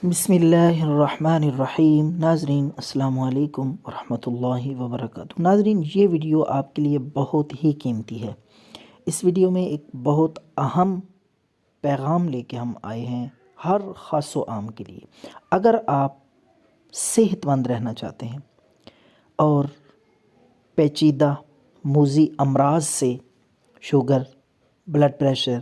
بسم اللہ الرحمن الرحیم۔ ناظرین السلام علیکم ورحمۃ اللہ وبرکاتہ۔ ناظرین، یہ ویڈیو آپ کے لیے بہت ہی قیمتی ہے۔ اس ویڈیو میں ایک بہت اہم پیغام لے کے ہم آئے ہیں ہر خاص و عام کے لیے۔ اگر آپ صحت مند رہنا چاہتے ہیں اور پیچیدہ موذی امراض سے، شوگر، بلڈ پریشر،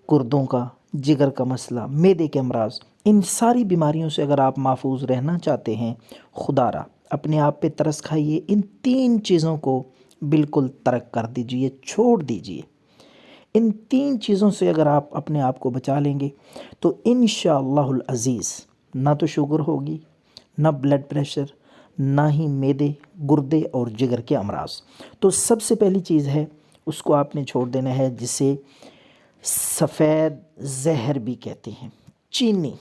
گردوں کا، جگر کا مسئلہ، معدے کے امراض، ان ساری بیماریوں سے اگر آپ محفوظ رہنا چاہتے ہیں، خدا را اپنے آپ پہ ترس کھائیے، ان 3 چیزوں کو بالکل ترک کر دیجئے، چھوڑ دیجئے۔ ان 3 چیزوں سے اگر آپ اپنے آپ کو بچا لیں گے تو انشاءاللہ العزیز نہ تو شوگر ہوگی، نہ بلڈ پریشر، نہ ہی معدے، گردے اور جگر کے امراض۔ تو سب سے پہلی چیز ہے، اس کو آپ نے چھوڑ دینا ہے، جسے سفید زہر بھی کہتے ہیں، چینی۔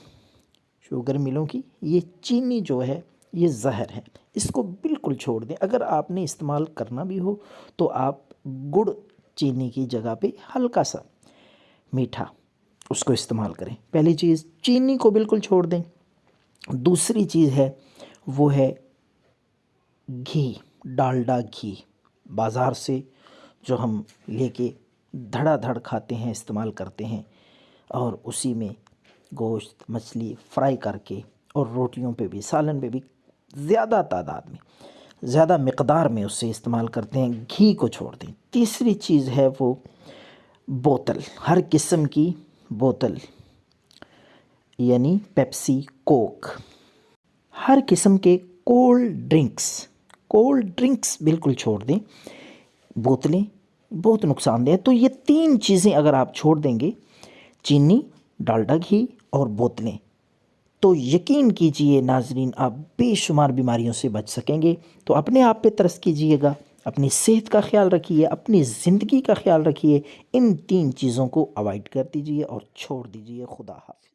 شوگر ملوں کی یہ چینی جو ہے یہ زہر ہے، اس کو بالکل چھوڑ دیں۔ اگر آپ نے استعمال کرنا بھی ہو تو آپ گڑ چینی کی جگہ پہ ہلکا سا میٹھا اس کو استعمال کریں۔ پہلی چیز چینی کو بالکل چھوڑ دیں۔ دوسری چیز ہے وہ ہے گھی، ڈالڈا گھی، بازار سے جو ہم لے کے دھڑا دھڑ کھاتے ہیں، استعمال کرتے ہیں، اور اسی میں گوشت مچھلی فرائی کر کے اور روٹیوں پہ بھی، سالن پہ بھی زیادہ تعداد میں، زیادہ مقدار میں اسے استعمال کرتے ہیں۔ گھی کو چھوڑ دیں۔ تیسری چیز ہے وہ بوتل، ہر قسم کی بوتل، یعنی پیپسی، کوک، ہر قسم کے کولڈ ڈرنکس بالکل چھوڑ دیں۔ بوتلیں بہت نقصان دہ ہے۔ تو یہ 3 چیزیں اگر آپ چھوڑ دیں گے، چینی، ڈالڈا گھی اور بوتلیں، تو یقین کیجئے ناظرین آپ بے شمار بیماریوں سے بچ سکیں گے۔ تو اپنے آپ پہ ترس کیجئے گا، اپنی صحت کا خیال رکھیے، اپنی زندگی کا خیال رکھیے، ان 3 چیزوں کو اوائڈ کر دیجئے اور چھوڑ دیجئے۔ خدا حافظ۔